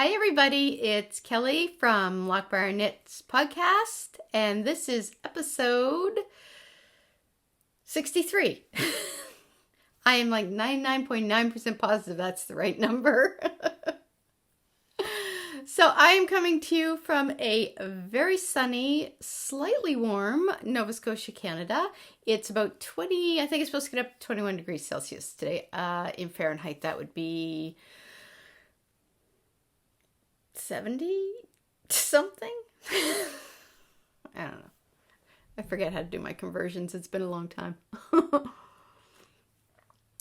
Hi everybody, it's Kelly from Loch Briar Knits podcast, and this is episode 63. I am like 99.9% positive that's the right number. So I am coming to you from a very sunny, slightly warm Nova Scotia, Canada. It's about 20, I think it's supposed to get up to 21 degrees Celsius today. In Fahrenheit, that would be 70 something? I don't know. I forget how to do my conversions. It's been a long time.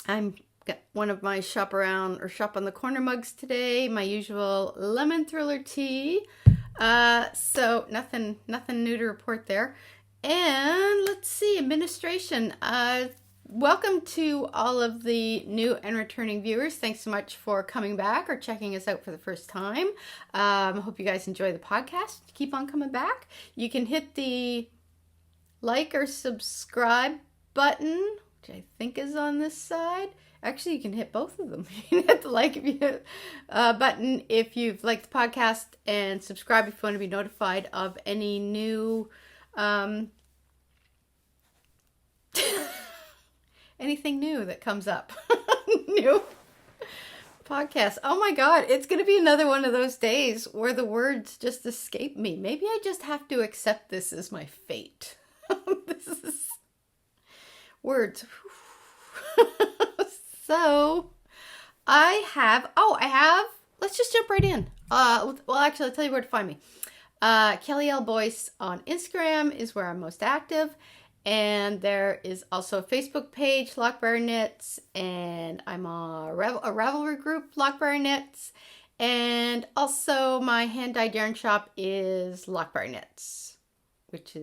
I'm got one of my shop on the corner mugs today. My usual lemon thriller tea. So nothing new to report there. And let's see, administration. Welcome to all of the new and returning viewers. Thanks so much for coming back or checking us out for the first time. I hope you guys enjoy the podcast. Keep on coming back. You can hit the like or subscribe button, which I think is on this side. Actually, you can hit both of them. You can hit the like button if you've liked the podcast, and subscribe if you want to be notified of any new anything new that comes up. New podcast. Oh my God, it's going to be another one of those days where the words just escape me. Maybe I just have to accept this as my fate. This is words. So I have, let's just jump right in. Well, actually, I'll tell you where to find me. Kelly L. Boyce on Instagram is where I'm most active. And there is also a Facebook page, Loch Briar Knits, and I'm on a Ravelry group, Loch Briar Knits, and also my hand-dyed yarn shop is Loch Briar Knits, which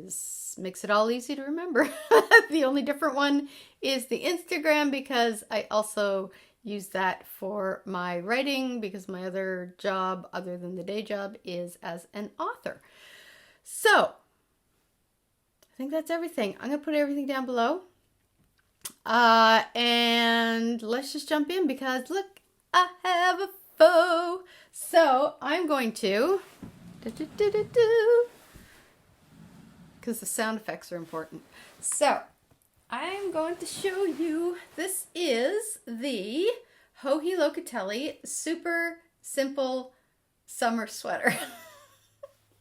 makes it all easy to remember. The only different one is the Instagram, because I also use that for my writing, because my other job, other than the day job, is as an author. So I think that's everything. I'm going to put everything down below. And let's just jump in, because look, I have a foe. So I'm going to, because the sound effects are important. So I'm going to show you, this is the Joji Locatelli Super Simple Summer Sweater.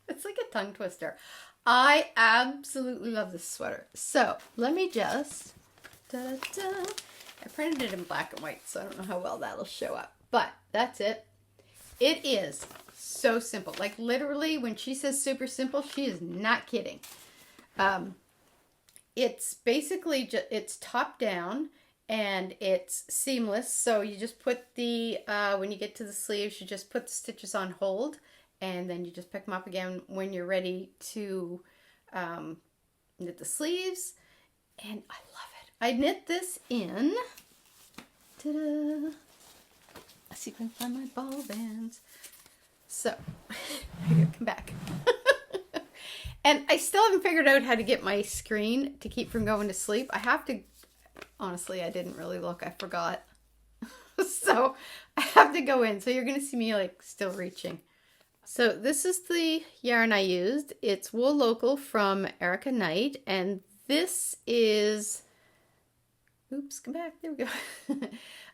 It's like a tongue twister. I absolutely love this sweater. So let me just, I printed it in black and white, so I don't know how well that'll show up, but that's it. It is so simple. Like literally when she says super simple, she is not kidding. It's basically it's top down and it's seamless. So you just put the, when you get to the sleeves, you just put the stitches on hold, and then you just pick them up again when you're ready to knit the sleeves. And I love it. I knit this in, ta-da, let's see if I can find my ball bands. So, I gotta come back. And I still haven't figured out how to get my screen to keep from going to sleep. I have to, honestly, I didn't really look. I forgot. So, I have to go in. So, you're going to see me like still reaching. So this is the yarn I used. It's Wool Local from Erica Knight, and this is, oops, come back, there we go.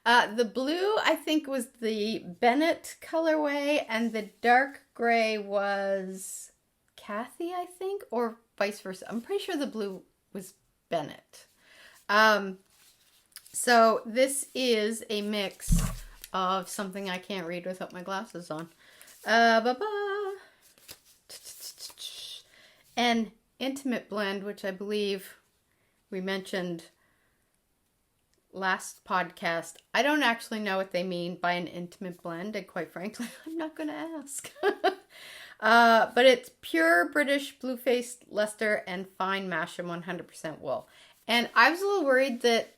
The blue, I think, was the Bennett colorway, and the dark gray was Kathy, I think, or vice versa. I'm pretty sure the blue was Bennett. So this is a mix of something I can't read without my glasses on. An intimate blend, which I believe we mentioned last podcast. I don't actually know what they mean by an intimate blend, and quite frankly, I'm not going to ask. But it's pure British blue-faced Leicester and fine Masham 100% wool. And I was a little worried that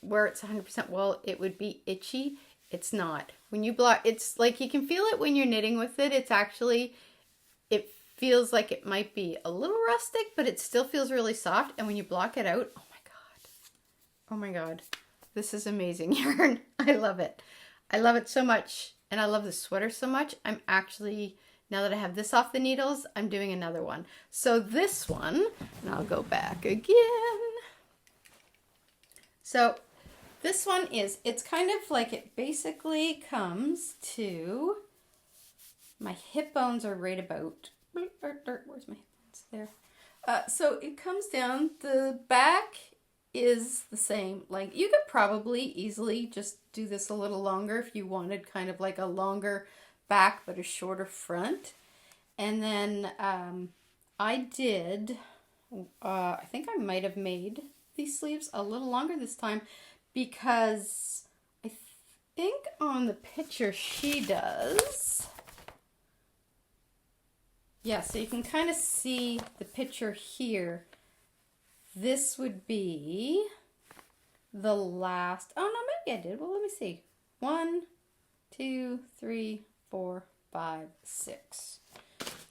where it's 100% wool, it would be itchy. It's not. When you block, it's like you can feel it when you're knitting with it. It's actually, it feels like it might be a little rustic, but it still feels really soft. And when you block it out, oh my God. Oh my God. This is amazing yarn. I love it. I love it so much. and I love this sweater so much, I'm actually, now that I have this off the needles, I'm doing another one. So this one, and I'll go back again. So this one is, it's kind of like, it basically comes to, my hip bones are right about, where's my hip bones? There. So it comes down, the back is the same. Like, you could probably easily just do this a little longer if you wanted kind of like a longer back but a shorter front. And then I did, I think I might have made these sleeves a little longer this time because I think on the picture she does. Yeah, so you can kind of see the picture here. This would be the last, oh no, maybe I did. Well, let me see. 1, 2, 3, 4, 5, 6.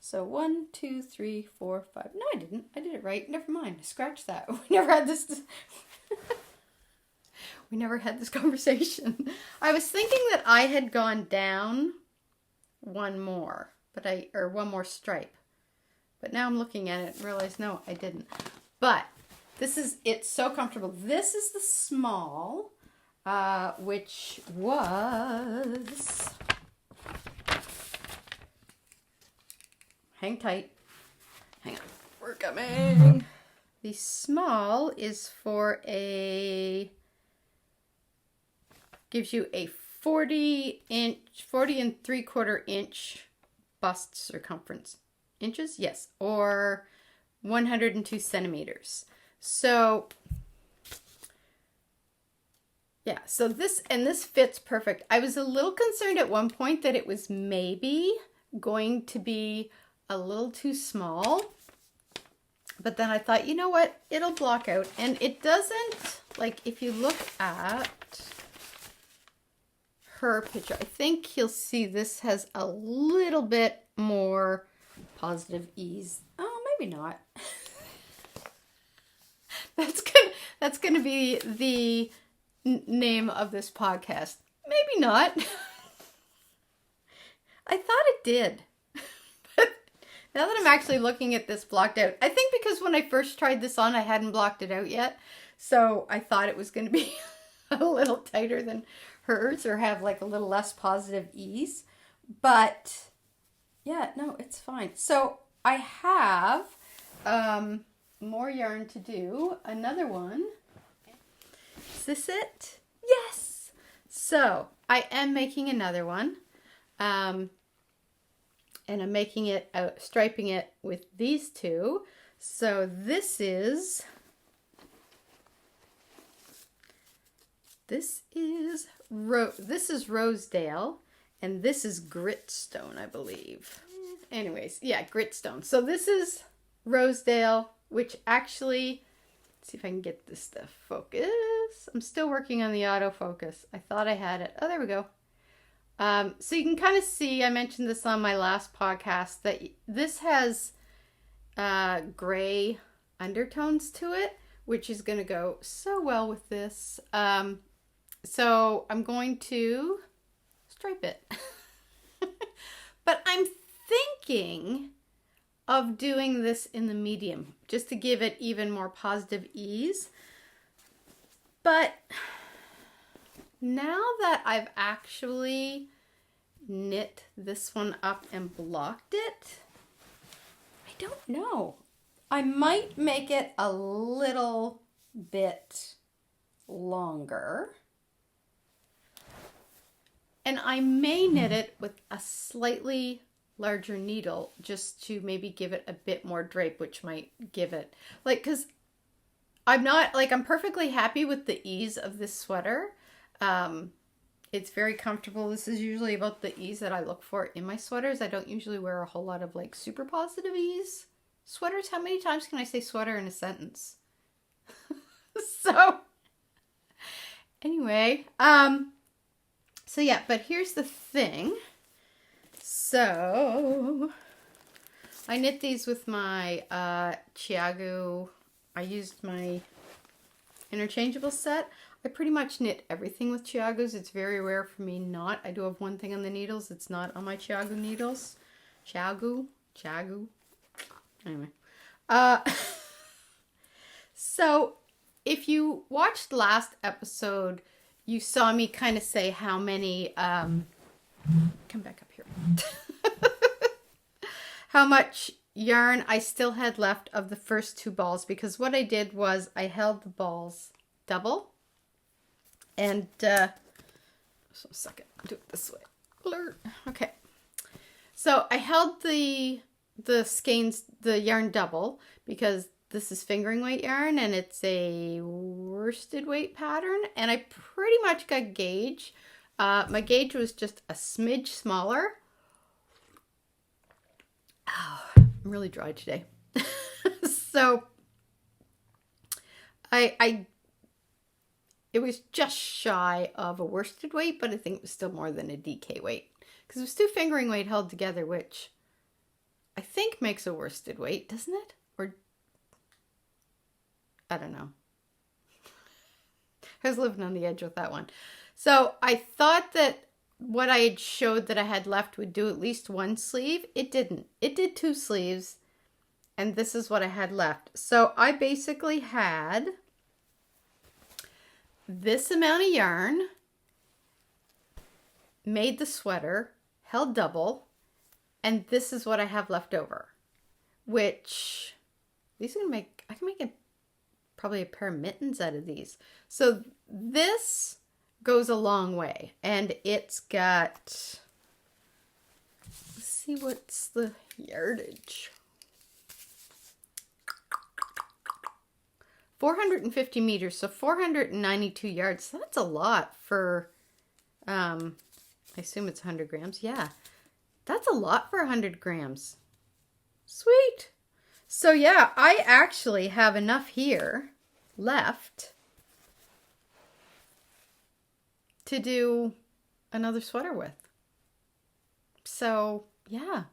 So 1, 2, 3, 4, 5. No, I didn't. I did it right. Never mind. Scratch that. We never had this. We never had this conversation. I was thinking that I had gone down one more, or one more stripe. But now I'm looking at it and realize, no, I didn't. But it's so comfortable. This is the small, which was, hang tight. Hang on, we're coming. The small is for gives you a 40 and 3/4 inch bust circumference. Inches? Yes. Or 102 centimeters. So, yeah. So this fits perfect. I was a little concerned at one point that it was maybe going to be a little too small. But then I thought, you know what? It'll block out. And it doesn't, like, if you look at her picture, I think you'll see this has a little bit more positive ease. Oh, maybe not. That's gonna be the name of this podcast. Maybe not. I thought it did. But now that I'm actually looking at this blocked out, I think because when I first tried this on, I hadn't blocked it out yet. So I thought it was going to be a little tighter than hers or have like a little less positive ease. But yeah, no, it's fine. So I have more yarn to do. Another one. Is this it? Yes! So I am making another one. And I'm making it, striping it with these two. So this is Rosedale, and this is Gritstone, I believe. Anyways, yeah, Gritstone. So this is Rosedale, which actually, let's see if I can get this to focus. I'm still working on the autofocus. I thought I had it. Oh, there we go. So you can kind of see, I mentioned this on my last podcast, that this has gray undertones to it, which is going to go so well with this. So I'm going to stripe it. But I'm thinking of doing this in the medium, just to give it even more positive ease. But now that I've actually knit this one up and blocked it, I don't know. I might make it a little bit longer. And I may knit it with a slightly larger needle just to maybe give it a bit more drape, which might give it, like, because I'm perfectly happy with the ease of this sweater. It's very comfortable. This is usually about the ease that I look for in my sweaters. I don't usually wear a whole lot of like super positive ease sweaters. How many times can I say sweater in a sentence? So anyway, so yeah, but here's the thing. So I knit these with my Chiago. I used my interchangeable set. I pretty much knit everything with Chiagos. It's very rare for me not. I do have one thing on the needles. It's not on my Chiago needles. Chiago. Anyway. So if you watched last episode, you saw me kind of say how many, come back up here. How much yarn I still had left of the first 2 balls, because what I did was I held the balls double. And, just a second, I'll do it this way. Alert. Okay. So I held the skeins, the yarn double, because this is fingering weight yarn and it's a worsted weight pattern. And I pretty much got gauge. My gauge was just a smidge smaller. Oh, I'm really dry today. So it was just shy of a worsted weight, but I think it was still more than a DK weight. Because it was 2 fingering weight held together, which I think makes a worsted weight, doesn't it? Or, I don't know. I was living on the edge with that one. So I thought that what I had showed that I had left would do at least 1 sleeve. It didn't. It did 2 sleeves. And this is what I had left. So I basically had this amount of yarn, made the sweater, held double, and this is what I have left over. Which, these are gonna make, I can make probably a pair of mittens out of these. So this goes a long way, and it's got, let's see what's the yardage. 450 meters, so 492 yards. So that's a lot for, I assume it's 100 grams. Yeah, that's a lot for 100 grams. Sweet. So yeah, I actually have enough here left to do another sweater with. So yeah.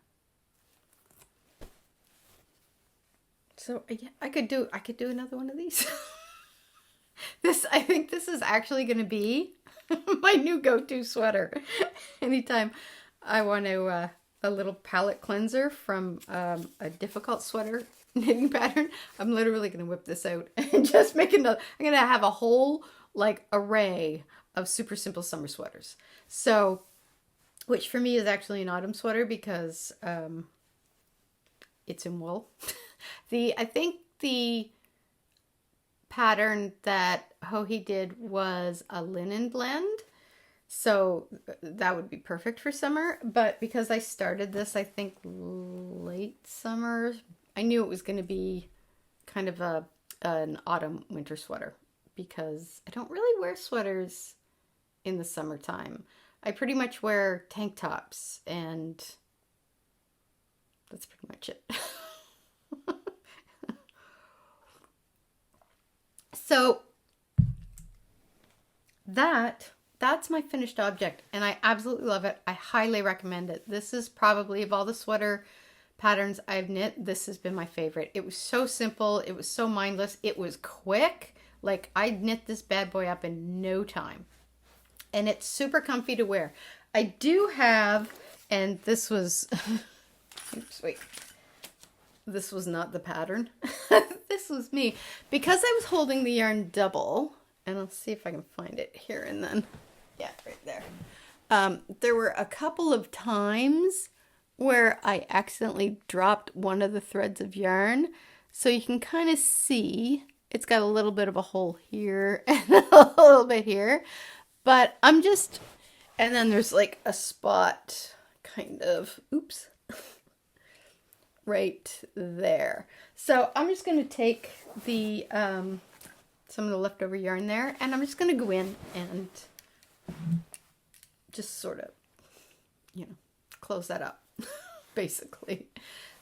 So yeah, I could do another one of these. I think this is actually going to be my new go-to sweater. Anytime I want to a little palette cleanser from a difficult sweater knitting pattern, I'm literally going to whip this out and just make another. I'm going to have a whole like array of super simple summer sweaters. So, which for me is actually an autumn sweater because it's in wool. I think the pattern that Hohi did was a linen blend. So that would be perfect for summer. But because I started this, I think late summer, I knew it was going to be kind of an autumn winter sweater because I don't really wear sweaters in the summertime. I pretty much wear tank tops and that's pretty much it. So that's my finished object and I absolutely love it. I highly recommend it. This is probably, of all the sweater patterns I've knit, this has been my favorite. It was so simple. It was so mindless. It was quick. Like I knit this bad boy up in no time. And it's super comfy to wear. I do have, and this was, oops, wait. This was not the pattern. This was me. Because I was holding the yarn double, and let's see if I can find it here and then. Yeah, right there. There were a couple of times where I accidentally dropped one of the threads of yarn. So you can kind of see it's got a little bit of a hole here and a little bit here. But I'm just, and then there's like a spot kind of, oops. Right there. So I'm just going to take the some of the leftover yarn there and I'm just going to go in and just sort of, close that up basically.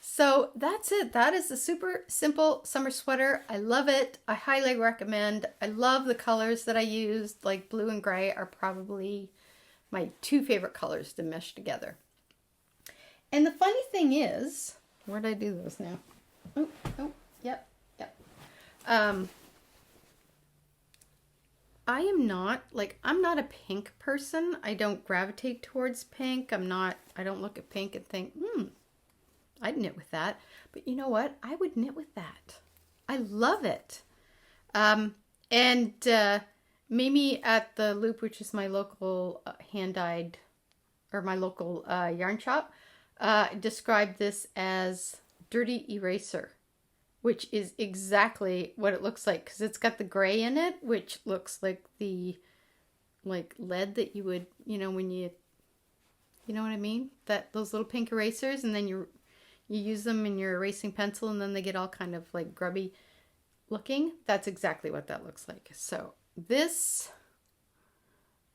So that's it. That is a super simple summer sweater. I love it. I highly recommend. I love the colors that I used. Like blue and gray are probably my 2 favorite colors to mesh together. And the funny thing is, where did I do those now? Oh, yep. I am not, like, I'm not a pink person. I don't gravitate towards pink. I don't look at pink and think, I'd knit with that. But you know what? I would knit with that. I love it. And Mimi at the Loop, which is my local hand-dyed, or my local yarn shop, described this as dirty eraser, which is exactly what it looks like, because it's got the gray in it, which looks like the lead that you would, when you know what I mean? Those little pink erasers, and then you use them in your erasing pencil, and then they get all kind of like grubby looking. That's exactly what that looks like. So this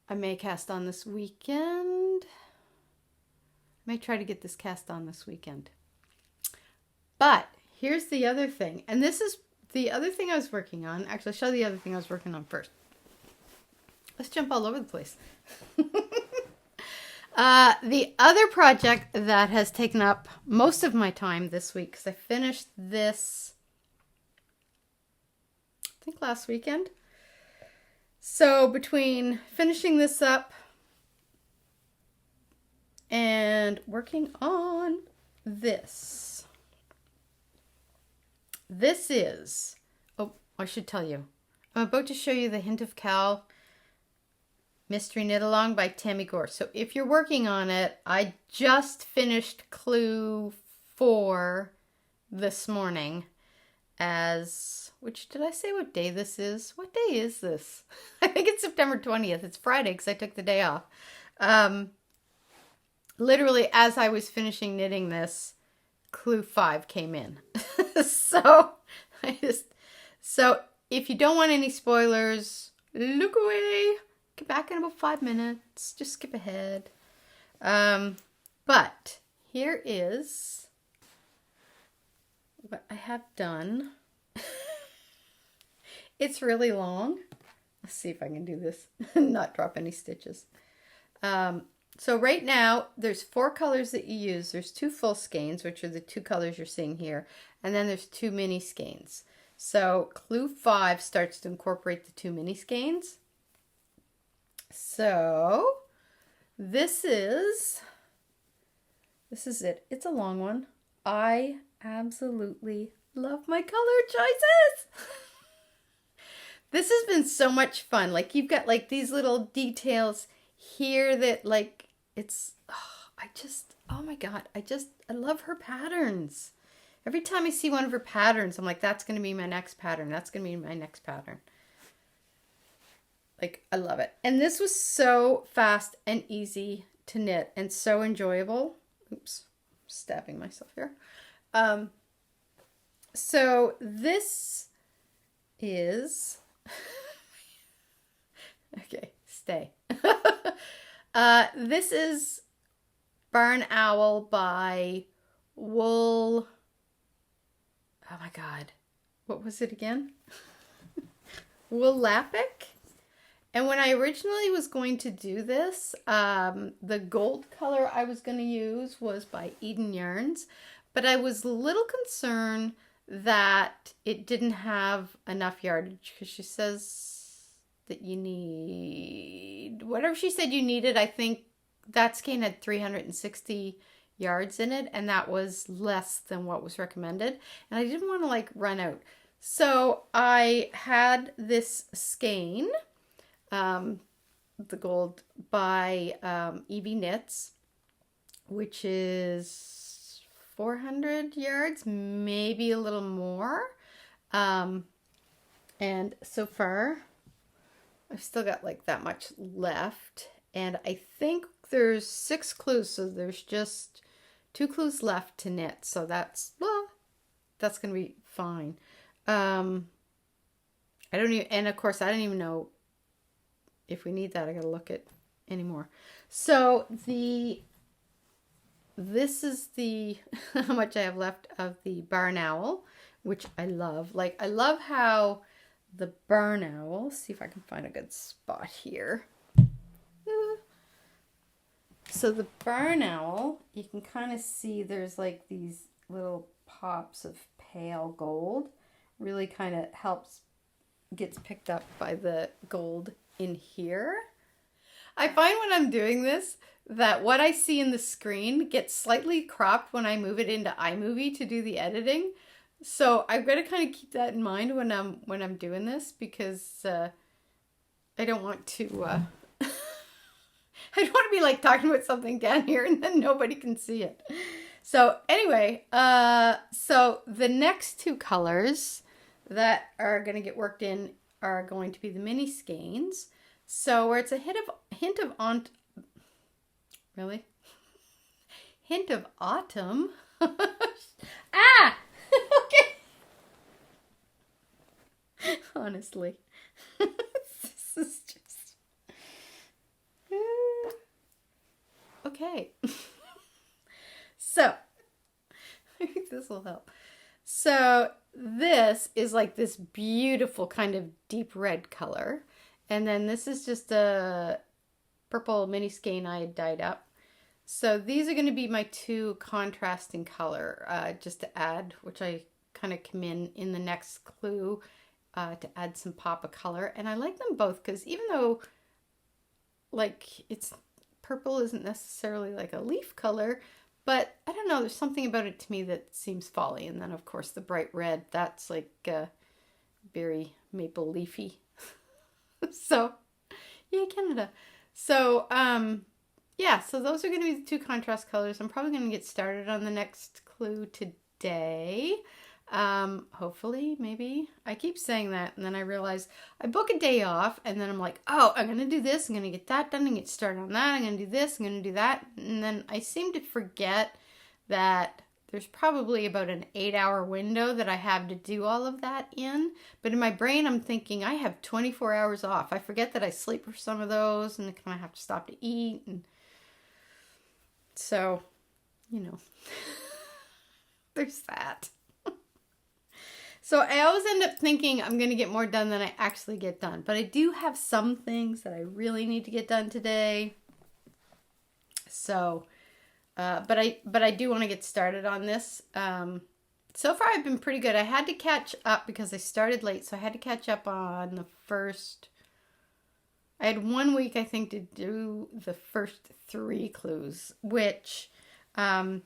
I may cast on this weekend. I may try to get this cast on this weekend. But here's the other thing, and this is the other thing I was working on. Actually, I'll show the other thing I was working on first. Let's jump all over the place. The other project that has taken up most of my time this week, because I finished this, I think last weekend. So between finishing this up and working on this, this is, oh, I should tell you, I'm about to show you the Hint of Cal Mystery Knit Along by Tammy Gore. So if you're working on it, I just finished clue 4 this morning which did I say what day this is? What day is this? I think it's September 20th. It's Friday because I took the day off. Literally as I was finishing knitting this, clue 5 came in. So if you don't want any spoilers, look away. Get back in about 5 minutes. Just skip ahead. But here is what I have done. It's really long. Let's see if I can do this and not drop any stitches. So right now, there's 4 colors that you use. There's 2 full skeins, which are the 2 colors you're seeing here. And then there's 2 mini skeins. So clue 5 starts to incorporate the 2 mini skeins. So this is it. It's a long one. I absolutely love my color choices. This has been so much fun. Like, you've got like these little details here that like oh my God, I love her patterns. Every time I see one of her patterns, I'm like, that's going to be my next pattern. That's going to be my next pattern. Like, I love it. And this was so fast and easy to knit and so enjoyable. Oops, stabbing myself here. So this is, okay, stay. This is Barn Owl by Wool. Oh my God. What was it again? Woolapic. And when I originally was going to do this, the gold color I was going to use was by Eden Yarns, but I was a little concerned that it didn't have enough yardage, because she says that you need, whatever she said you needed, I think that skein had 360 yards in it, and that was less than what was recommended, and I didn't want to like run out. So I had this skein, the gold by Evie Knits, which is 400 yards, maybe a little more. And so far, I've still got like that much left. And I think there's 6 clues, so there's just 2 clues left to knit. So that's going to be fine. I don't even, and of course, I don't even know if we need that. I got to look at anymore. So this is the how much I have left of the Barn Owl, which I love. Like, I love how the Barn Owl, see if I can find a good spot here. So the Barn Owl, you can kind of see there's like these little pops of pale gold. Really kind of helps gets picked up by the gold in here. I find when I'm doing this that what I see in the screen gets slightly cropped when I move it into iMovie to do the editing. So I've got to kind of keep that in mind when I'm doing this, because I don't want to I don't want to be like talking about something down here and then nobody can see it. So anyway, so the next two colors that are going to get worked in are going to be the mini skeins. So where it's a hint of hint of autumn. Ah, okay. Honestly, this is just okay. So maybe this will help. So this is like this beautiful kind of deep red color. And then this is just a purple mini skein I had dyed up. So these are going to be my two contrasting color, just to add, which I kind of come in the next clue to add some pop of color. And I like them both because even though like it's purple isn't necessarily like a leaf color, but I don't know, there's something about it to me that seems folly. And then of course the bright red, that's like very maple leafy. So, yay Canada. So, yeah, so those are going to be the two contrast colors. I'm probably going to get started on the next clue today. Hopefully, maybe. I keep saying that, and then I realize I book a day off, and then I'm like, oh, I'm going to do this, I'm going to get that done, and get started on that, I'm going to do this, I'm going to do that. And then I seem to forget that there's probably about an 8-hour window that I have to do all of that in. But in my brain, I'm thinking I have 24 hours off. I forget that I sleep for some of those and I kind of have to stop to eat. And so, you know, there's that. So I always end up thinking I'm going to get more done than I actually get done. But I do have some things that I really need to get done today. So... But I do want to get started on this. So far I've been pretty good. I had to catch up because I started late, so I had to catch up on the first... I had 1 week, I think, to do the first 3 clues, which I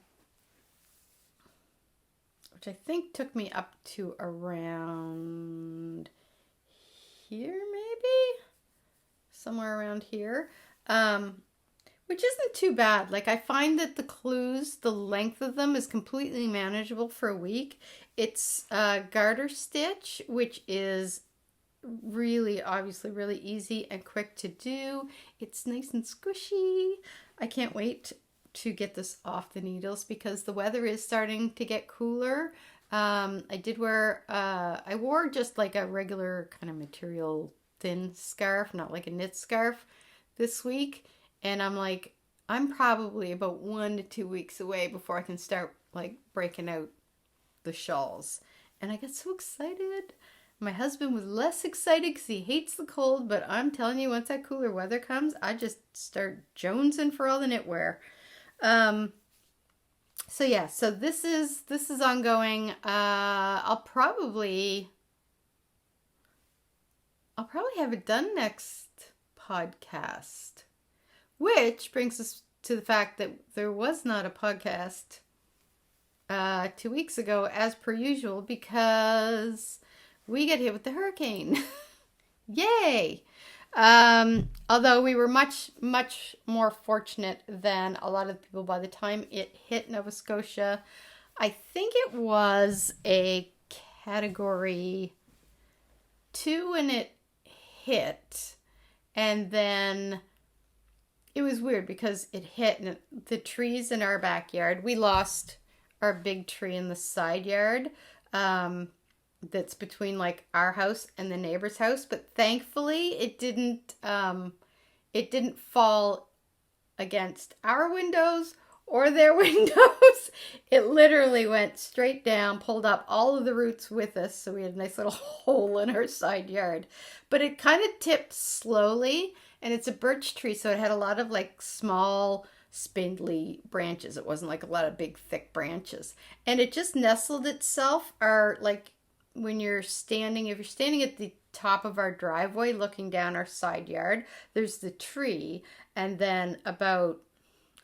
think took me up to around here, maybe? Somewhere around here. Which isn't too bad. Like, I find that the clues, the length of them is completely manageable for a week. It's garter stitch, which is really, obviously, really easy and quick to do. It's nice and squishy. I can't wait to get this off the needles because the weather is starting to get cooler. I wore just like a regular kind of material thin scarf, not like a knit scarf this week. And I'm like, I'm probably about 1 to 2 weeks away before I can start like breaking out the shawls. And I got so excited. My husband was less excited because he hates the cold. But I'm telling you, once that cooler weather comes, I just start jonesing for all the knitwear. So yeah, so this is ongoing. I'll probably have it done next podcast. Which brings us to the fact that there was not a podcast 2 weeks ago, as per usual, because we got hit with the hurricane. Yay! Although we were much, much more fortunate than a lot of people by the time it hit Nova Scotia. I think it was a category 2 when it hit, and then... It was weird because it hit the trees in our backyard. We lost our big tree in the side yard that's between like our house and the neighbor's house. But thankfully it didn't fall against our windows or their windows. It literally went straight down, pulled up all of the roots with us. So we had a nice little hole in our side yard. But it kind of tipped slowly. And it's a birch tree, so it had a lot of like small, spindly branches. It wasn't like a lot of big, thick branches. And it just nestled itself, or like when you're standing, if you're standing at the top of our driveway looking down our side yard. There's the tree, and then about,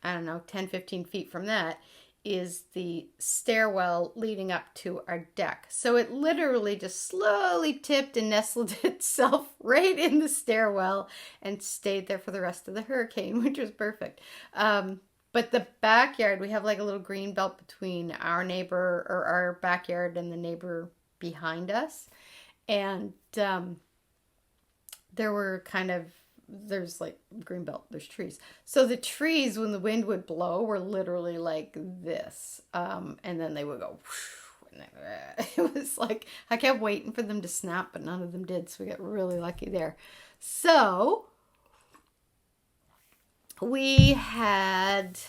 I don't know, 10, 15 feet from that is the stairwell leading up to our deck. So it literally just slowly tipped and nestled itself right in the stairwell and stayed there for the rest of the hurricane, which was perfect. But the backyard, we have like a little green belt between our neighbor, or our backyard, and the neighbor behind us. And there's like green belt, there's trees. So the trees, when the wind would blow, were literally like this. And then they would go whoosh, and it was like, I kept waiting for them to snap, but none of them did. So we got really lucky there. So that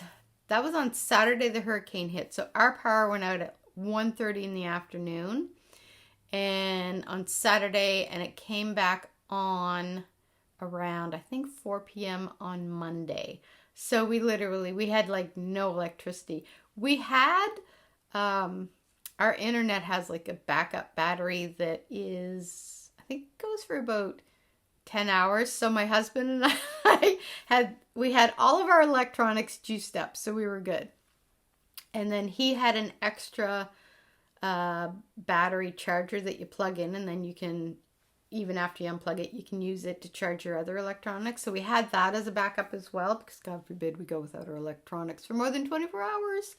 was on Saturday the hurricane hit. So our power went out at 1:30 in the afternoon. And on Saturday, and it came back on around, I think, 4 p.m. on Monday. So we had like no electricity. We had, our internet has like a backup battery that is, I think goes for about 10 hours. So my husband and I had all of our electronics juiced up, so we were good. And then he had an extra battery charger that you plug in, and then you can, even after you unplug it, you can use it to charge your other electronics. So we had that as a backup as well, because God forbid we go without our electronics for more than 24 hours.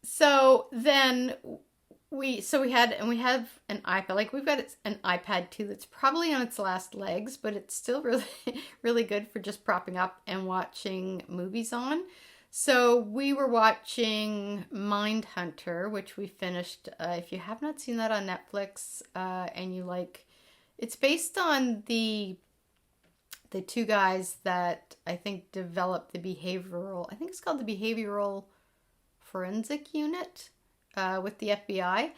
So then we have an iPad. Like, we've got an iPad too that's probably on its last legs, but it's still really, really good for just propping up and watching movies on. So we were watching Mindhunter, which we finished. If you have not seen that on Netflix, and you like, it's based on the two guys that I think developed the behavioral, I think it's called the Behavioral Forensic Unit, with the FBI.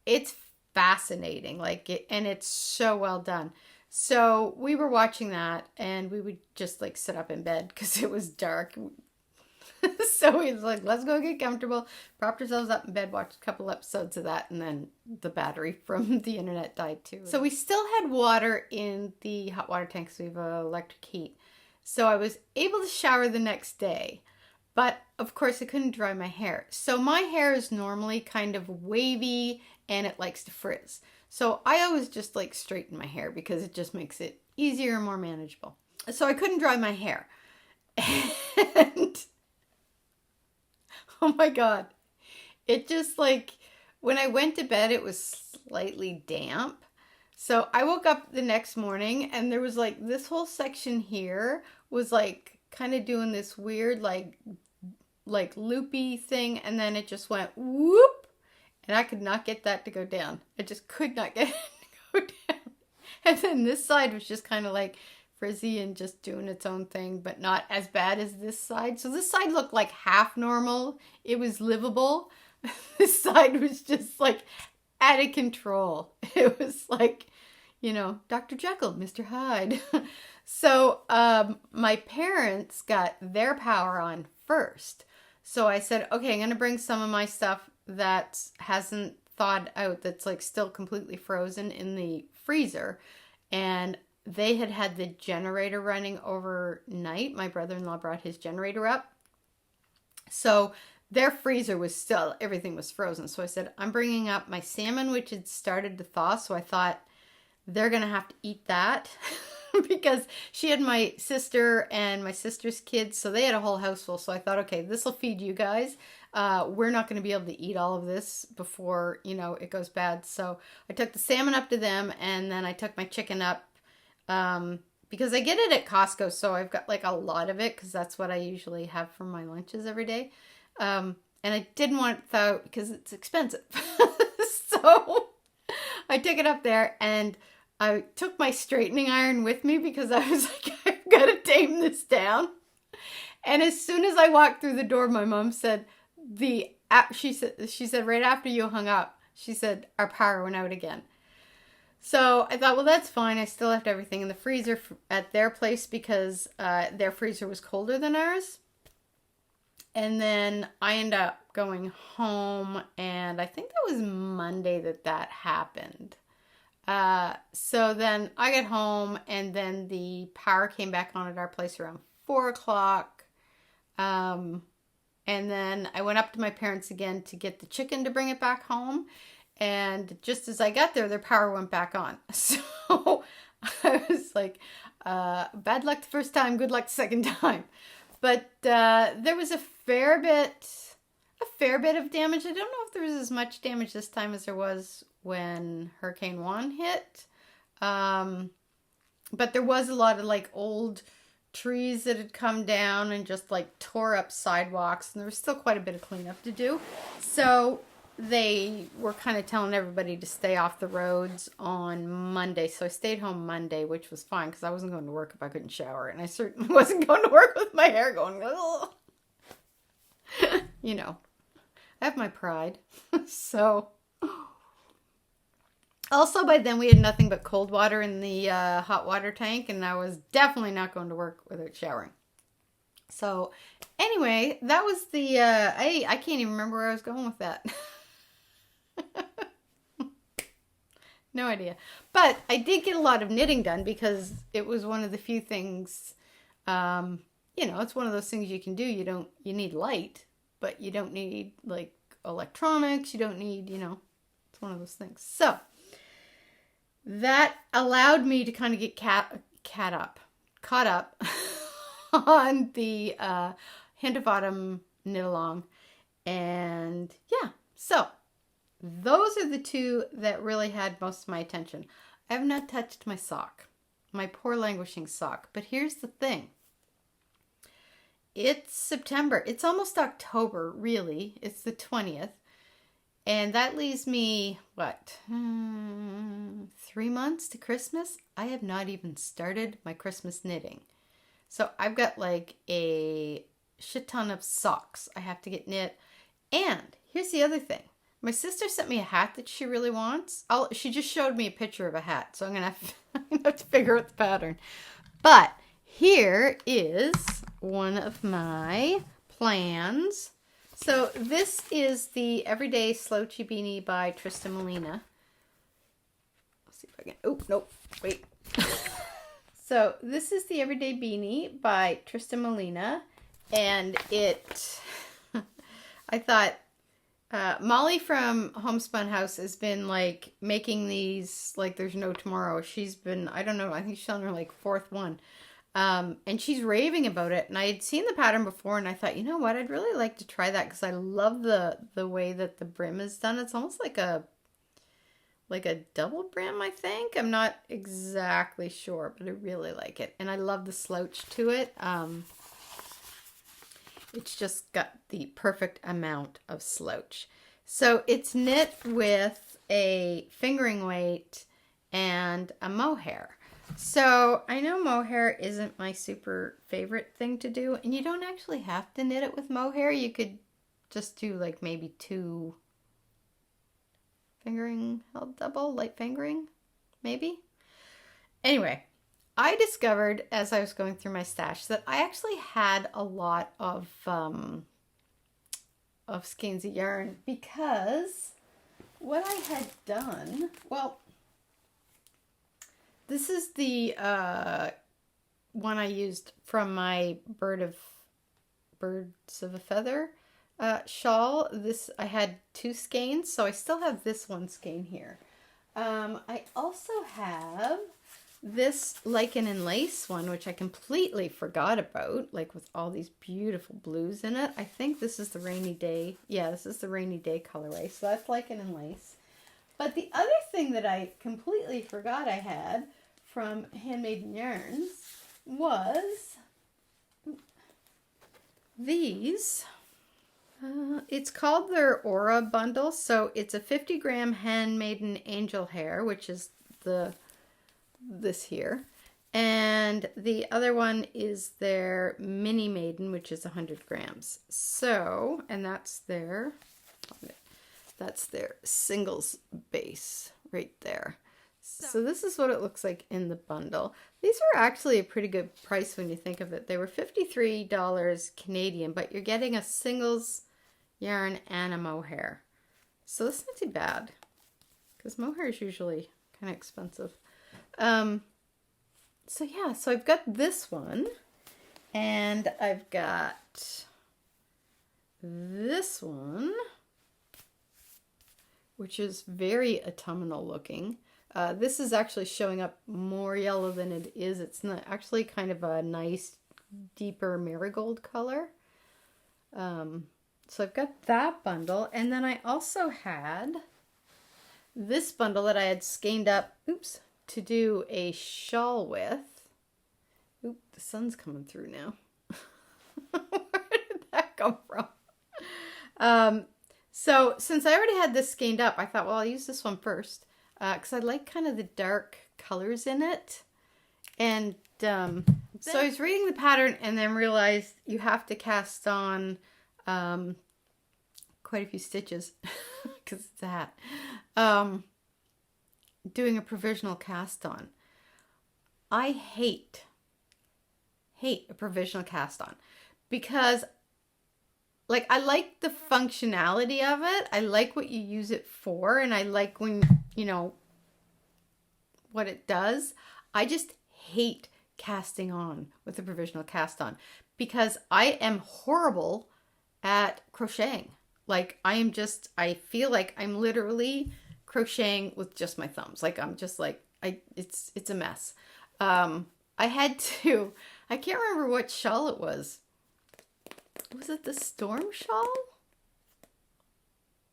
It's fascinating, and it's so well done. So we were watching that, and we would just like sit up in bed because it was dark. So we was like, let's go get comfortable, propped ourselves up in bed, watched a couple episodes of that, and then the battery from the internet died too. So we still had water in the hot water tank, so we have electric heat. So I was able to shower the next day, but of course I couldn't dry my hair. So my hair is normally kind of wavy and it likes to frizz. So I always just like straighten my hair because it just makes it easier and more manageable. So I couldn't dry my hair. And oh my God. It just like, when I went to bed, it was slightly damp. So I woke up the next morning and there was like this whole section here was like kind of doing this weird like loopy thing. And then it just went whoop. And I could not get that to go down. I just could not get it to go down. And then this side was just kind of like frizzy and just doing its own thing, but not as bad as this side. So this side looked like half normal. It was livable. This side was just like out of control. It was like, Dr. Jekyll, Mr. Hyde. So my parents got their power on first. So I said, okay, I'm going to bring some of my stuff that hasn't thawed out, that's like still completely frozen in the freezer. And they had the generator running overnight. My brother-in-law brought his generator up. So their freezer was still, everything was frozen. So I said, I'm bringing up my salmon, which had started to thaw. So I thought they're going to have to eat that because she had my sister and my sister's kids. So they had a whole house full. So I thought, okay, this will feed you guys. We're not going to be able to eat all of this before, it goes bad. So I took the salmon up to them, and then I took my chicken up. Because I get it at Costco, so I've got like a lot of it because that's what I usually have for my lunches every day. And I didn't want it thawed because it's expensive. So I took it up there and I took my straightening iron with me because I was like, I've got to tame this down. And as soon as I walked through the door, my mom said, she said right after you hung up, she said, our power went out again. So I thought, well, that's fine. I still left everything in the freezer at their place because their freezer was colder than ours. And then I ended up going home, and I think that was Monday that happened. So then I got home, and then the power came back on at our place around 4 o'clock. And then I went up to my parents again to get the chicken to bring it back home. And just as I got there, their power went back on. So I was like, bad luck the first time, good luck the second time. But there was a fair bit of damage. I don't know if there was as much damage this time as there was when Hurricane Juan hit. But there was a lot of like old trees that had come down and just like tore up sidewalks, and there was still quite a bit of cleanup to do. So they were kind of telling everybody to stay off the roads on Monday. So I stayed home Monday, which was fine because I wasn't going to work if I couldn't shower, and I certainly wasn't going to work with my hair going, oh. You know, I have my pride. So also, by then we had nothing but cold water in the hot water tank, and I was definitely not going to work without showering. So anyway, that was the, I can't even remember where I was going with that. No idea. But I did get a lot of knitting done because it was one of the few things, it's one of those things you can do. You need light, but you don't need like electronics. You don't need, it's one of those things. So that allowed me to kind of get caught up on the Hint of Autumn knit along. And yeah, so those are the two that really had most of my attention. I have not touched my sock, my poor languishing sock. But here's the thing. It's September. It's almost October, really. It's the 20th. And that leaves me, 3 months to Christmas? I have not even started my Christmas knitting. So I've got like a shit ton of socks I have to get knit. And here's the other thing. My sister sent me a hat that she really wants. She just showed me a picture of a hat, so I'm gonna have to figure out the pattern. But here is one of my plans. So this is the Everyday Slouchy Beanie by Trista Molina. Let's see if I can... Oh, nope. Wait. So this is the Everyday Beanie by Trista Molina. And it... I thought... Molly from Homespun House has been like making these like there's no tomorrow. She's been, I don't know, I think she's on her like fourth one. And she's raving about it. And I had seen the pattern before, and I thought, you know what, I'd really like to try that because I love the way that the brim is done. It's almost like a double brim, I think. I'm not exactly sure, but I really like it. And I love the slouch to it. It's just got the perfect amount of slouch. So it's knit with a fingering weight and a mohair. So I know mohair isn't my super favorite thing to do, and you don't actually have to knit it with mohair. You could just do like maybe 2 fingering held double, light fingering, maybe. Anyway, I discovered as I was going through my stash that I actually had a lot of skeins of yarn because what I had done, well, this is the one I used from my Birds of a Feather shawl. This, I had 2 skeins, so I still have this one skein here. I also have this Lichen and Lace one, which I completely forgot about, like with all these beautiful blues in it. I think this is the Rainy Day. Yeah, this is the Rainy Day colorway. So that's Lichen and Lace. But the other thing that I completely forgot I had from Handmaiden Yarns was these. It's called their Aura bundle. So it's a 50-gram Handmaiden Angel Hair, which is this here, and the other one is their Mini Maiden, which is 100 grams. So, and that's their singles base right there. So this is what it looks like in the bundle. These were actually a pretty good price when you think of it. They were $53 Canadian, but you're getting a singles yarn and a mohair. So that's not too bad, because mohair is usually kind of expensive. So yeah, so I've got this one, and I've got this one, which is very autumnal looking. This is actually showing up more yellow than it is. It's not actually kind of a nice, deeper marigold color. So I've got that bundle, and then I also had this bundle that I had skeined up, to do a shawl with. Oop, the sun's coming through now. Where did that come from? So since I already had this skeined up, I thought, well, I'll use this one first, because I like kind of the dark colors in it. And so I was reading the pattern and then realized you have to cast on quite a few stitches because it's a hat. Doing a provisional cast on. I hate a provisional cast on because like I like the functionality of it. I like what you use it for, and I like when, you know, what it does. I just hate casting on with a provisional cast on because I am horrible at crocheting. Like I feel like I'm literally crocheting with just my thumbs. Like I'm just like, it's a mess. I can't remember what shawl it was. Was it the storm shawl?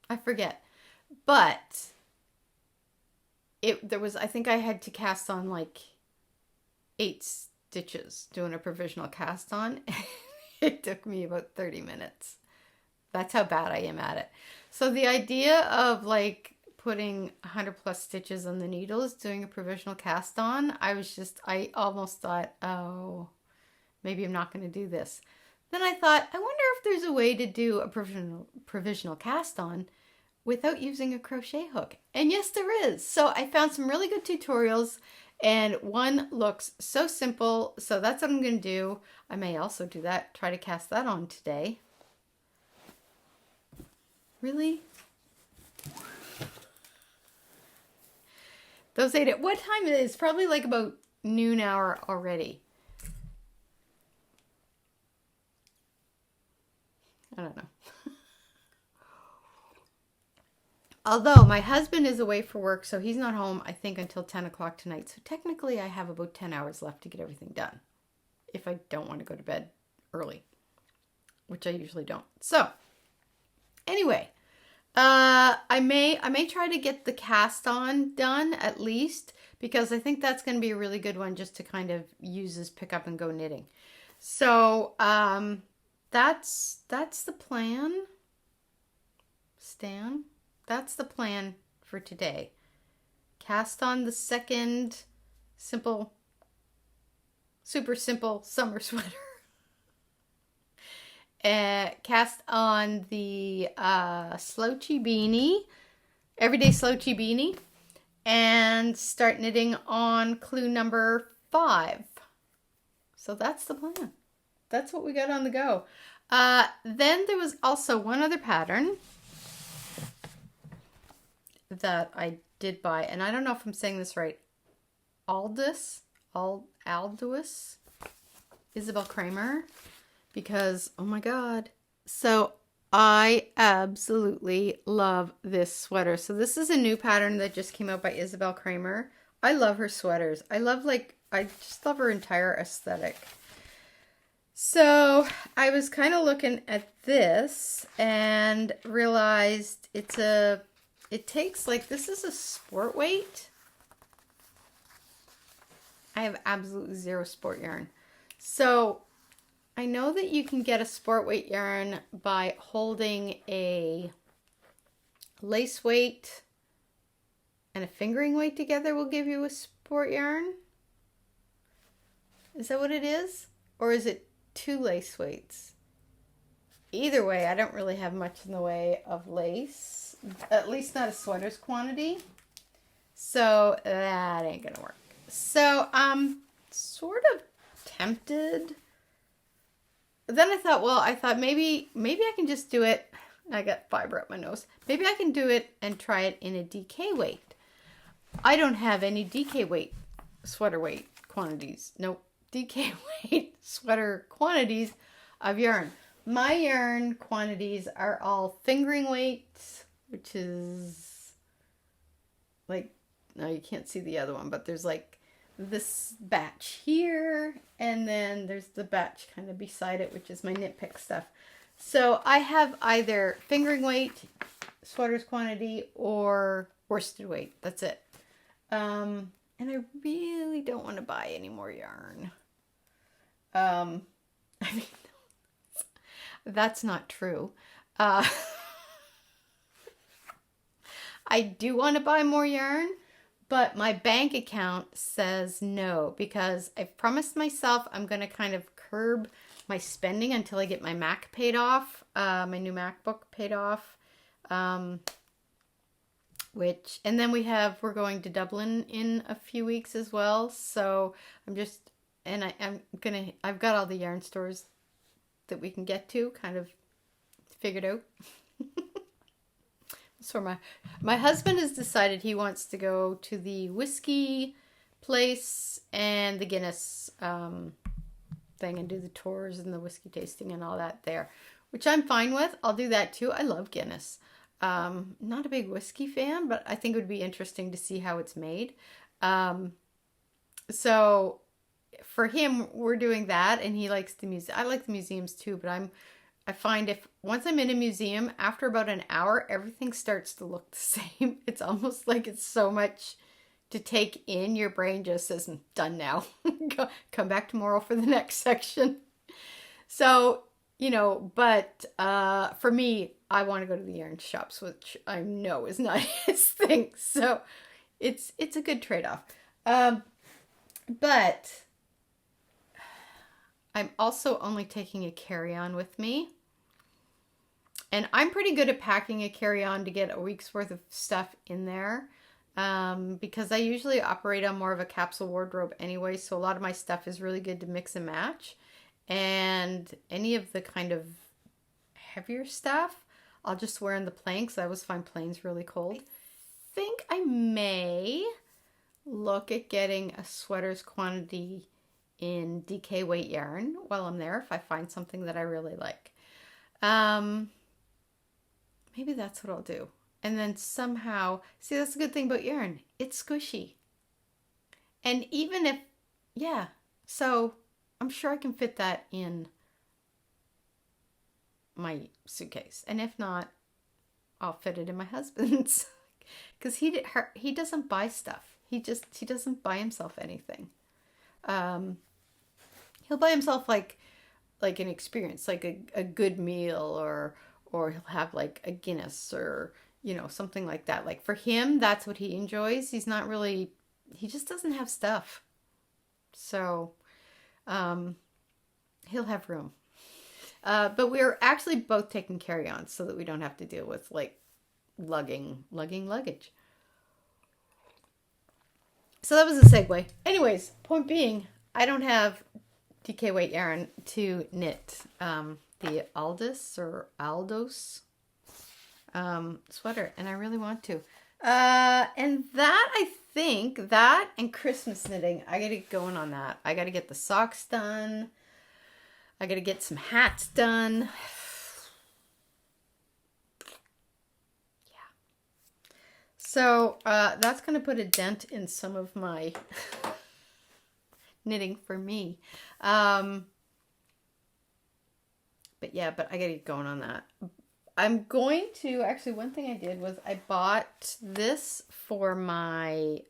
I forget. But I think I had to cast on like 8 stitches doing a provisional cast on. It took me about 30 minutes. That's how bad I am at it. So the idea of like putting 100 plus stitches on the needles, doing a provisional cast on, I almost thought, oh, maybe I'm not going to do this. Then I thought, I wonder if there's a way to do a provisional cast on without using a crochet hook. And yes, there is. So I found some really good tutorials, and one looks so simple. So that's what I'm going to do. I may also do that, try to cast that on today. Really? Those 8, what time it is? Probably like about noon hour already. I don't know. Although my husband is away for work, so he's not home, I think, until 10 o'clock tonight. So technically I have about 10 hours left to get everything done. If I don't want to go to bed early, which I usually don't. So anyway, I may try to get the cast on done at least, because I think that's going to be a really good one just to kind of use as pick up and go knitting. So, that's the plan, Stan. That's the plan for today. Cast on the second super simple summer sweater. Cast on the slouchy beanie, everyday slouchy beanie, and start knitting on clue number 5. So that's the plan. That's what we got on the go. Then there was also one other pattern that I did buy, and I don't know if I'm saying this right. Aldous, Isabel Kramer, because oh my god. So I absolutely love this sweater. So this is a new pattern that just came out by Isabel Kramer. I love her sweaters. I just love her entire aesthetic. So I was kind of looking at this and realized it takes, like, this is a sport weight. I have absolutely zero sport yarn. So I know that you can get a sport weight yarn by holding a lace weight and a fingering weight together will give you a sport yarn. Is that what it is? Or is it 2 lace weights? Either way, I don't really have much in the way of lace, at least not a sweater's quantity. So that ain't gonna work. So I'm sort of tempted. Then I thought maybe I can just do it. I got fiber up my nose. Maybe I can do it and try it in a DK weight. I don't have any DK weight, sweater weight quantities. Nope, DK weight sweater quantities of yarn. My yarn quantities are all fingering weights, which is like, no, you can't see the other one, but there's like this batch here, and then there's the batch kind of beside it, which is my knit pick stuff. So I have either fingering weight, sweaters quantity, or worsted weight. That's it. And I really don't want to buy any more yarn. I mean, that's not true. I do want to buy more yarn, but my bank account says no, because I've promised myself I'm going to kind of curb my spending until I get my Mac paid off, my new MacBook paid off. And then we're going to Dublin in a few weeks as well. So I've got all the yarn stores that we can get to kind of figured out. So my husband has decided he wants to go to the whiskey place and the Guinness thing and do the tours and the whiskey tasting and all that there, which I'm fine with. I'll do that too. I love Guinness. Not a big whiskey fan, but I think it would be interesting to see how it's made. So for him, we're doing that, and he likes the museum. I like the museums too, but I find once I'm in a museum, after about an hour, everything starts to look the same. It's almost like it's so much to take in. Your brain just says, done now. Come back tomorrow for the next section. So, but for me, I want to go to the yarn shops, which I know is not his thing. So it's a good trade-off. But I'm also only taking a carry-on with me. And I'm pretty good at packing a carry-on to get a week's worth of stuff in there. Because I usually operate on more of a capsule wardrobe anyway. So a lot of my stuff is really good to mix and match. And any of the kind of heavier stuff, I'll just wear in the plain, because I always find plains really cold. I think I may look at getting a sweaters quantity in DK weight yarn while I'm there if I find something that I really like. Maybe that's what I'll do. And then somehow, see, that's a good thing about yarn. It's squishy. And even if, so I'm sure I can fit that in my suitcase. And if not, I'll fit it in my husband's. Because he doesn't buy stuff. He doesn't buy himself anything. He'll buy himself like an experience, like a good meal, or he'll have like a Guinness or, something like that. Like for him, that's what he enjoys. He just doesn't have stuff. So, he'll have room. But we're actually both taking carry-ons so that we don't have to deal with like lugging luggage. So that was a segue. Anyways, point being, I don't have DK weight yarn to knit the Aldos sweater, and I really want to. And that, I think, that and Christmas knitting, I gotta get going on that. I gotta get the socks done. I gotta get some hats done. Yeah. So that's gonna put a dent in some of my knitting for me. But I gotta get going on that. I'm going to, actually, one thing I did was I bought this for my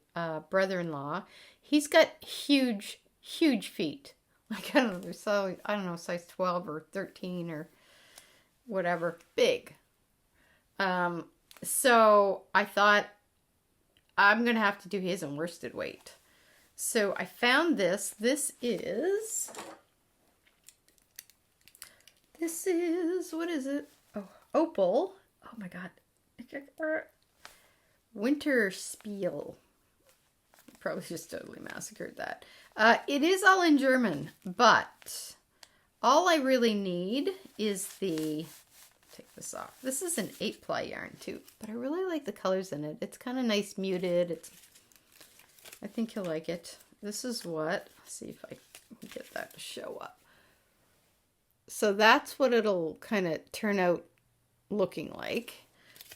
brother-in-law. He's got huge feet. Like, I don't know, size 12 or 13 or whatever. Big. So I thought I'm going to have to do his in worsted weight. So I found this. This is, what is it? Oh, Opal. Oh my God. Winter Spiel. Probably just totally massacred that. It is all in German, but all I really need is take this off. This is an 8-ply yarn too, but I really like the colors in it. It's kind of nice muted. It's I think you'll like it. This is what, let's see if I can get that to show up. So that's what it'll kind of turn out looking like.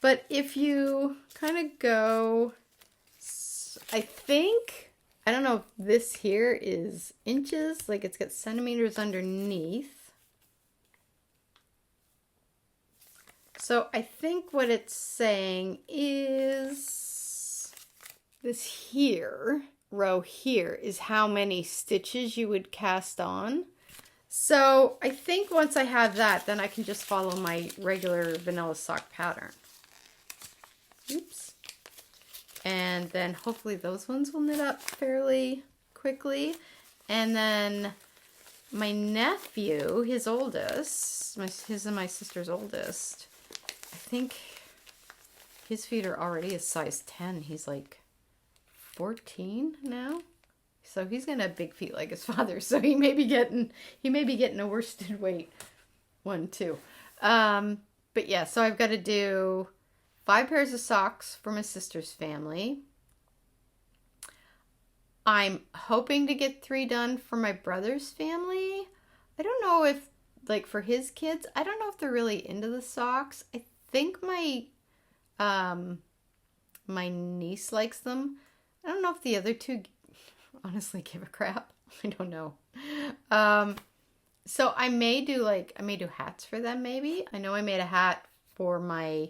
But if you kind of go, I think, I don't know if this here is inches, like it's got centimeters underneath. So I think what it's saying is this here, row here, is how many stitches you would cast on. So I think once I have that, then I can just follow my regular vanilla sock pattern. Oops. And then hopefully those ones will knit up fairly quickly. And then my nephew, his oldest, his and my sister's oldest, I think his feet are already a size 10. He's like 14 now. So he's gonna have big feet like his father. So he may be getting a worsted weight one too. But yeah, so I've got to do 5 pairs of socks for my sister's family. I'm hoping to get 3 done for my brother's family. I don't know if, like for his kids, I don't know if they're really into the socks. I think my niece likes them. I don't know if the other 2 honestly give a crap. I don't know. So I may do hats for them maybe. I know I made a hat for my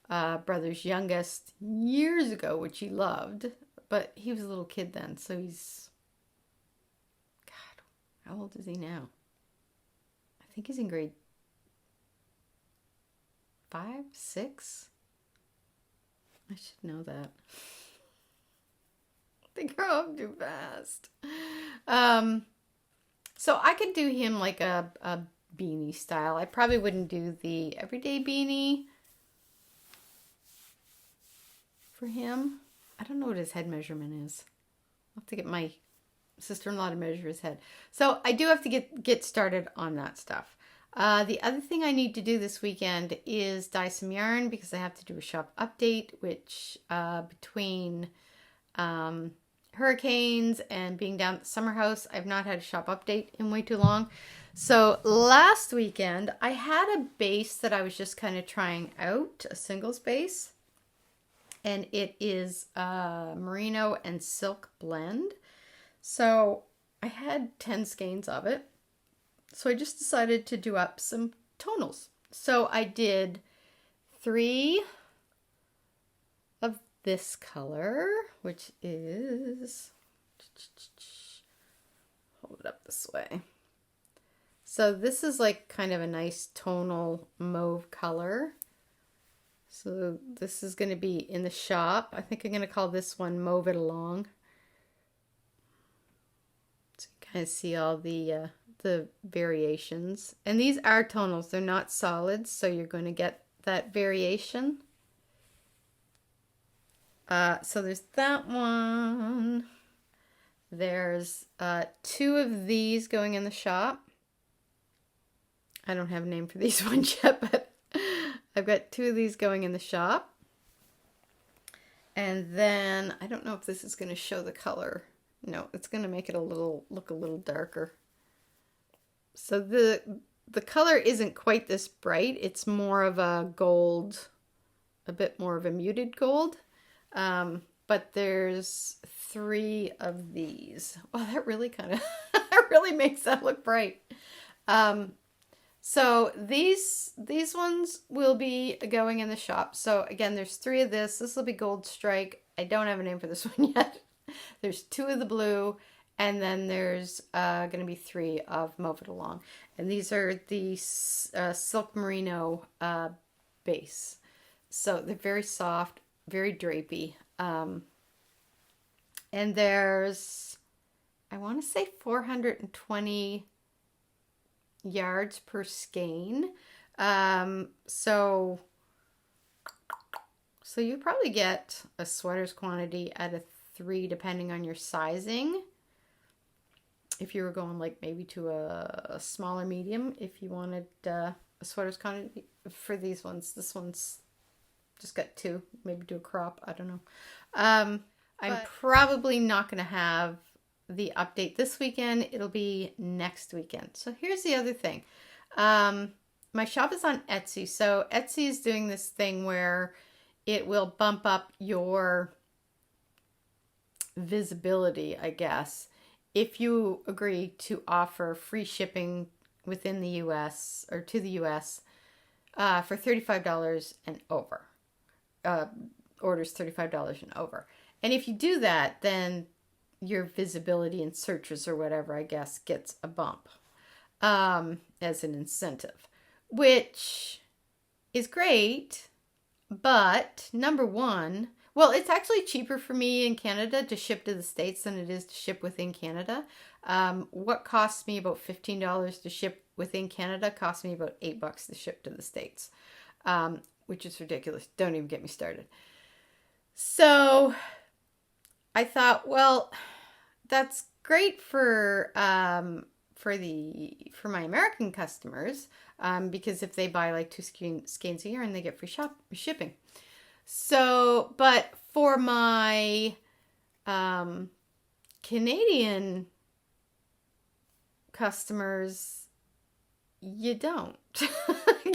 brother's youngest years ago, which he loved, but he was a little kid then, so he's, God, how old is he now? I think he's in grade 5, 6. I should know that. They grow up too fast. So I could do him like a beanie style. I probably wouldn't do the everyday beanie for him. I don't know what his head measurement is. I'll have to get my sister-in-law to measure his head. So I do have to get started on that stuff. The other thing I need to do this weekend is dye some yarn because I have to do a shop update, which between hurricanes and being down at the summer house, I've not had a shop update in way too long. So last weekend I had a base that I was just kind of trying out, a singles base, and it is a merino and silk blend. So I had 10 skeins of it, so I just decided to do up some tonals. So I did 3 of this color, which is, hold it up this way. So this is like kind of a nice tonal mauve color. So this is going to be in the shop. I think I'm going to call this one Mauve It Along. So you kind of see all the variations. And these are tonals. They're not solids, so you're going to get that variation. So there's that one. There's 2 of these going in the shop. I don't have a name for these ones yet, but I've got 2 of these going in the shop. And then, I don't know if this is going to show the color. No, it's going to make it look a little darker. So the color isn't quite this bright. It's more of a gold, a bit more of a muted gold. But there's 3 of these. Well, that really kind of, that really makes that look bright. So these ones will be going in the shop. So again, there's 3 of this. This will be Gold Strike. I don't have a name for this one yet. There's 2 of the blue, and then there's going to be 3 of Mauve It Along. And these are the silk merino base. So they're very soft, very drapey. And there's, I want to say 420 yards per skein. So you probably get a sweater's quantity at a 3 depending on your sizing. If you were going like maybe to a smaller medium, if you wanted a sweater's quantity for these ones. This one's just got 2, maybe do a crop, I don't know. I'm probably not going to have the update this weekend. It'll be next weekend. So here's the other thing. My shop is on Etsy. So Etsy is doing this thing where it will bump up your visibility, I guess, if you agree to offer free shipping within the US or to the US for $35 and over. Orders $35 and over. And if you do that, then your visibility in searches or whatever, I guess, gets a bump as an incentive, which is great. But number one, well, it's actually cheaper for me in Canada to ship to the States than it is to ship within Canada. What costs me about $15 to ship within Canada costs me about $8 to ship to the States, which is ridiculous. Don't even get me started. So I thought, well, that's great for my American customers because if they buy like 2 skeins a yarn, they get free shipping. So, but for my Canadian customers, you don't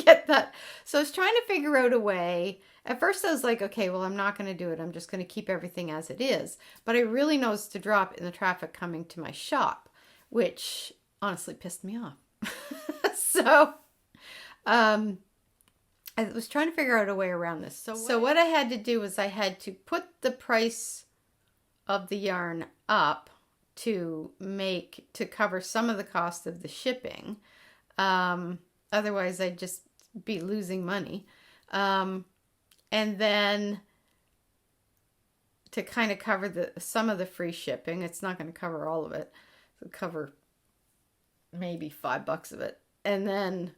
get that. So I was trying to figure out a way. At first I was like, okay, well, I'm not going to do it. I'm just going to keep everything as it is. But I really noticed a drop in the traffic coming to my shop, which honestly pissed me off. So I was trying to figure out a way around this. So what I had to do was I had to put the price of the yarn up to cover some of the cost of the shipping. Otherwise I'd just be losing money. And then to kind of cover some of the free shipping, it's not going to cover all of it. It'll cover maybe $5 of it. And then,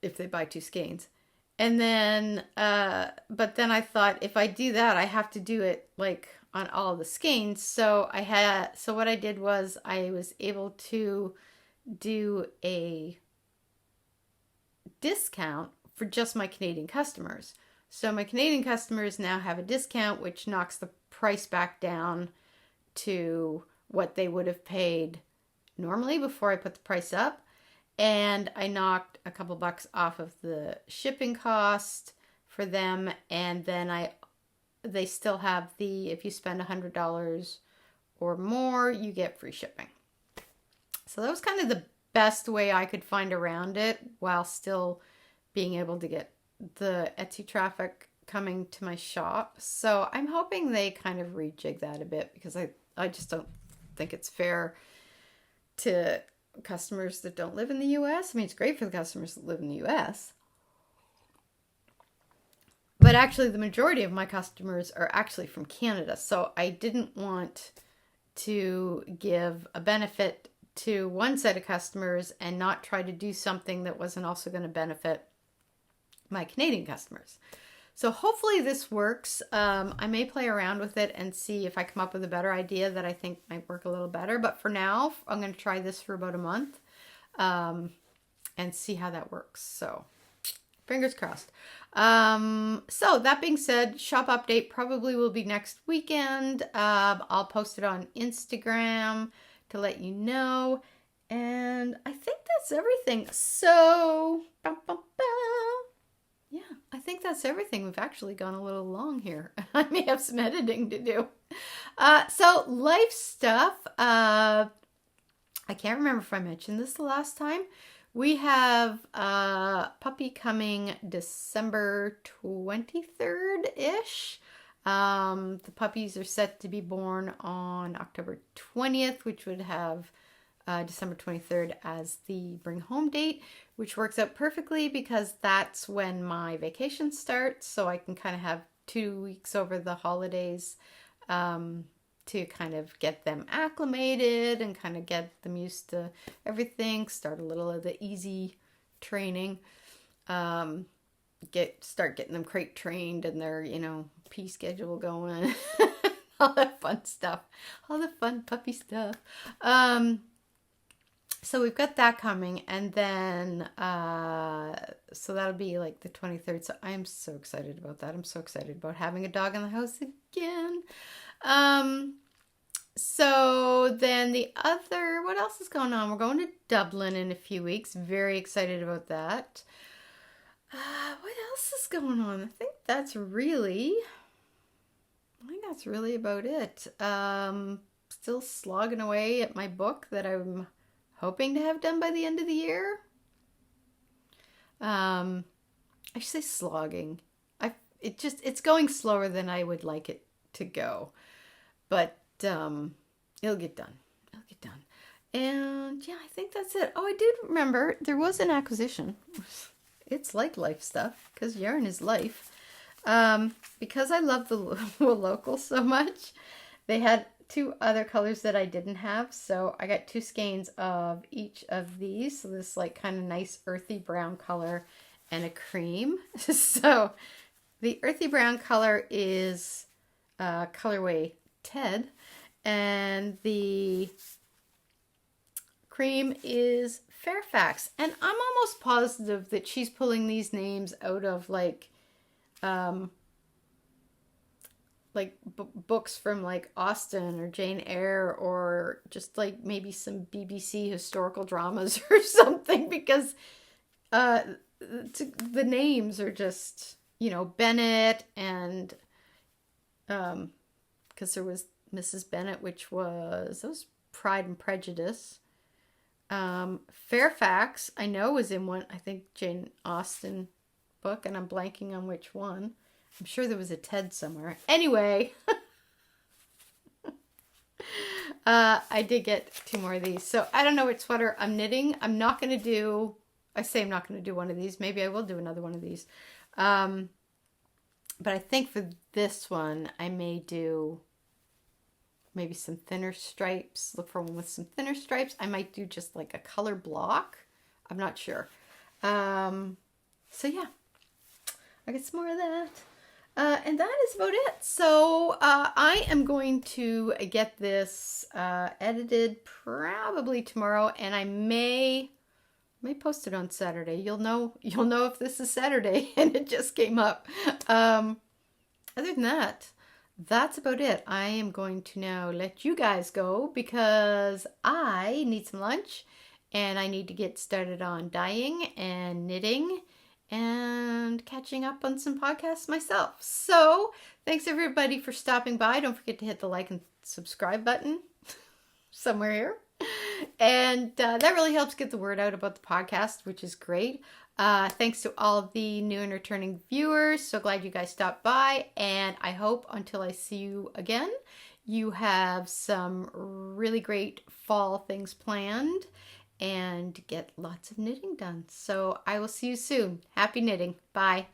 if they buy 2 skeins. And then, but then I thought if I do that, I have to do it like on all the skeins. So what I did was I was able to do a discount for just my Canadian customers. So my Canadian customers now have a discount, which knocks the price back down to what they would have paid normally before I put the price up. And I knocked a couple bucks off of the shipping cost for them. And then they still have if you spend $100 or more, you get free shipping. So that was kind of the best way I could find around it while still being able to get the Etsy traffic coming to my shop. So I'm hoping they kind of rejig that a bit because I just don't think it's fair to customers that don't live in the US. I mean, it's great for the customers that live in the US. But actually, the majority of my customers are actually from Canada. So I didn't want to give a benefit to one set of customers and not try to do something that wasn't also going to benefit my Canadian customers. So hopefully this works. I may play around with it and see if I come up with a better idea that I think might work a little better. But for now, I'm going to try this for about a month and see how that works. So fingers crossed. So that being said, shop update probably will be next weekend. I'll post it on Instagram to let you know. And I think that's everything. So, yeah, I think that's everything. We've actually gone a little long here. I may have some editing to do. So life stuff. I can't remember if I mentioned this the last time. We have a puppy coming December 23rd-ish. The puppies are set to be born on October 20th, which would have December 23rd as the bring home date, which works out perfectly because that's when my vacation starts. So I can kind of have 2 weeks over the holidays to kind of get them acclimated and kind of get them used to everything, start a little of the easy training, start getting them crate trained and their, pee schedule going, all that fun stuff, all the fun puppy stuff. So we've got that coming, and then so that'll be like the 23rd. So I'm so excited about that. I'm so excited about having a dog in the house again. So then what else is going on? We're going to Dublin in a few weeks. Very excited about that. What else is going on? I think that's really about it. Still slogging away at my book that I'm hoping to have done by the end of the year. I should say slogging. It's going slower than I would like it to go, but it'll get done. It'll get done. And yeah, I think that's it. Oh, I did remember there was an acquisition. It's like life stuff because yarn is life. Because I love the local so much, they had 2 other colors that I didn't have. So I got 2 skeins of each of these. So this like kind of nice earthy brown color and a cream. So the earthy brown color is colorway Ted, and the cream is Fairfax. And I'm almost positive that she's pulling these names out of books from like Austen or Jane Eyre, or just like maybe some BBC historical dramas or something, because the names are just, Bennett, and because there was Mrs. Bennett, which was Pride and Prejudice. Fairfax, I know, was in one, I think, Jane Austen book, and I'm blanking on which one. I'm sure there was a Ted somewhere. Anyway, I did get 2 more of these. So I don't know which sweater I'm knitting. I'm not going to do one of these. Maybe I will do another one of these. But I think for this one, I may do maybe some thinner stripes. Look for one with some thinner stripes. I might do just like a color block. I'm not sure. So yeah, I get some more of that. And that is about it. So I am going to get this edited probably tomorrow, and I may post it on Saturday. You'll know if this is Saturday and it just came up. Other than that, that's about it. I am going to now let you guys go because I need some lunch and I need to get started on dyeing and knitting and catching up on some podcasts myself. So thanks everybody for stopping by. Don't forget to hit the like and subscribe button somewhere here. And that really helps get the word out about the podcast, which is great. Thanks to all of the new and returning viewers. So glad you guys stopped by. And I hope until I see you again, you have some really great fall things planned and get lots of knitting done. So I will see you soon. Happy knitting. Bye.